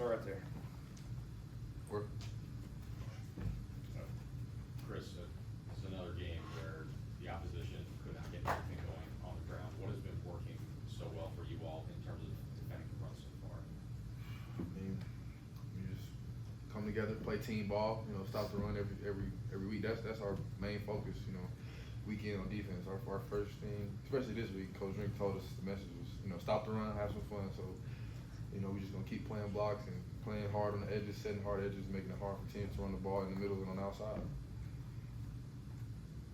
Start right there. Or Chris, this is another game where the opposition could not get anything going on the ground. What has been working so well for you all in terms of defending the run so far? I mean, we just come together, play team ball. You know, stop the run every week. That's our main focus. You know, weekend on defense. Our first thing, especially this week, Coach Rink told us the message was, you know, stop the run, have some fun. So, you know, we're just gonna keep playing blocks and playing hard on the edges, setting hard edges, making it hard for teams to run the ball in the middle and on the outside.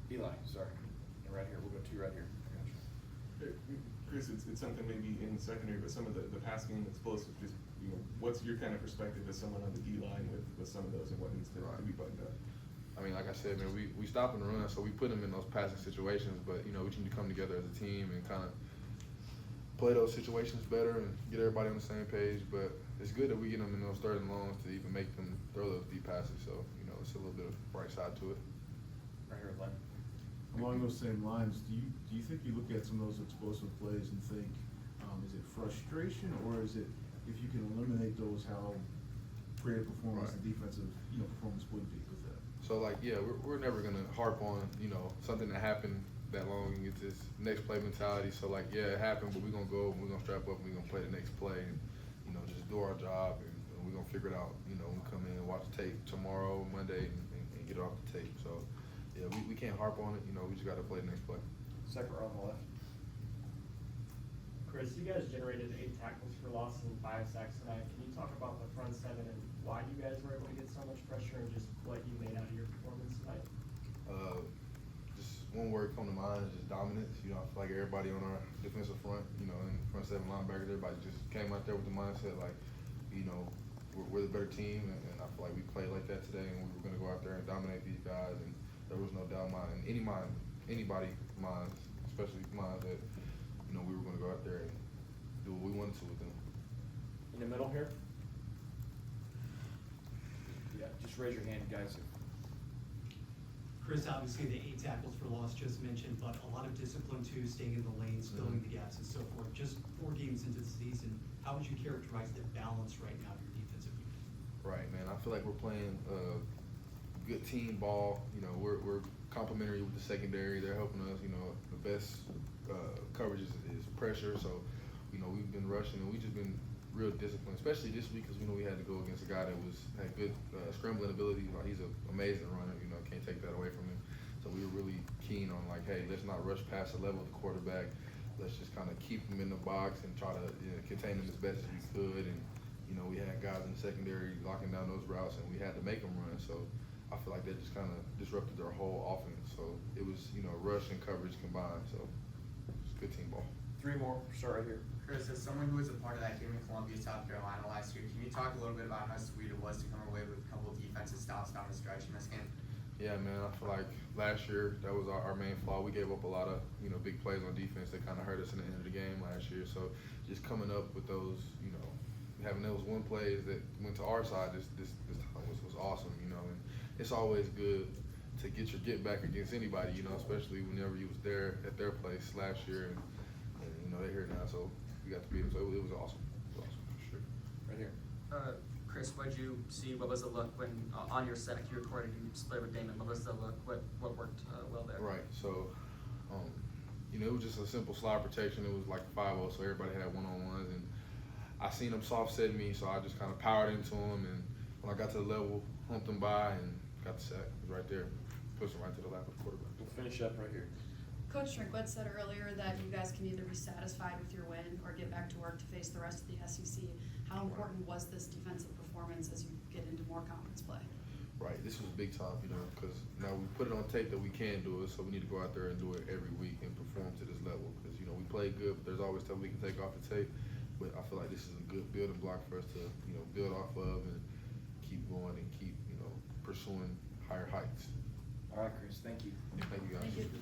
Eli, sorry. And right here, we'll go to you right here. I got you. Chris, it's something maybe in secondary, but some of the pass game explosive, just, you know, what's your kind of perspective as someone on the D line with some of those and what needs to be buttoned up? I mean, like I said, man, we stop and run, so we put them in those passing situations, but, you know, we need to come together as a team and kind of play those situations better and get everybody on the same page. But it's good that we get them in those third and longs to even make them throw those deep passes. So, you know, it's a little bit of bright side to it. Right here, Len. Along those same lines, do you think you look at some of those explosive plays and think, is it frustration, or is it, if you can eliminate those, how great a performance the defensive, performance would be with that? So, like, yeah, we're never gonna harp on, you know, something that happened that long and get this next play mentality. So, like, yeah, it happened, but we're gonna go and we're gonna strap up and we're gonna play the next play and, you know, just do our job and we're gonna figure it out. You know, we come in and watch the tape tomorrow, Monday, and get it off the tape. So, yeah, we can't harp on it. You know, we just got to play the next play. Second row on the left. Chris, you guys generated 8 tackles for loss and 5 sacks tonight. Can you talk about the front seven and why you guys were able to get so much pressure and just what you made out of your performance tonight? Just one word come to mind is just dominance. You know, I feel like everybody on our defensive front, you know, in front seven linebackers, everybody just came out there with the mindset like, you know, we're the better team, and I feel like we played like that today, and we were going to go out there and dominate these guys. And there was no doubt in anybody's minds, especially mine, that, you know, we were going to go out there and do what we wanted to with them. In the middle here. Yeah, just raise your hand, guys. Chris, obviously the 8 tackles for loss just mentioned, but a lot of discipline too, staying in the lanes, filling the gaps and so forth. Just 4 games into the season, how would you characterize the balance right now of your defensive unit? Right, man. I feel like we're playing good team ball. You know, we're complementary with the secondary. They're helping us. You know, the best coverage is pressure. So, you know, we've been rushing and we've just been real disciplined, especially this week because, you know, we had to go against a guy that had good scrambling ability. Like, he's an amazing runner. You know, can't take that away from him. So we were really keen on, like, hey, let's not rush past the level of the quarterback. Let's just kind of keep him in the box and try to, you know, contain him as best as we could. And, you know, we had guys in the secondary locking down those routes, and we had to make them run. So I feel like that just kind of disrupted their whole offense. So it was, you know, rush and coverage combined. So it's good team ball. 3 more. Start right here. Chris, as someone who was a part of that game in Columbia, South Carolina last year, can you talk a little bit about how sweet it was to come away with a couple of defensive stops down the stretch in this game? Yeah, man, I feel like last year that was our main flaw. We gave up a lot of, you know, big plays on defense that kind of hurt us in the end of the game last year. So just coming up with those, you know, having those one plays that went to our side this time was awesome, you know. And it's always good to get your get back against anybody, you know, especially whenever you was there at their place last year, and you know, they're here now, so we got to beat them. So it was awesome. It was awesome for sure. Right here. Chris, what did you see? What was the look when on your sack you recorded, you split with Damon? What was the look? What worked well there? Right. So, you know, it was just a simple slide protection. It was like 5-0, so everybody had one-on-ones, and I seen him soft set me, so I just kind of powered into him, and when I got to the level, humped him by and got the sack. It was right there, pushed him right to the lap of the quarterback. We'll finish up right here. Coach Strickland said earlier that you guys can either be satisfied with your win or get back to work to face the rest of the SEC. How important was this defensive performance as you get into more conference play? Right, this was big time, you know, because now we put it on tape that we can do it, so we need to go out there and do it every week and perform to this level. Because, you know, we play good, but there's always stuff we can take off the tape. But I feel like this is a good building block for us to, you know, build off of and keep going and keep, you know, pursuing higher heights. All right, Chris. Thank you. Thank you, guys. Thank you.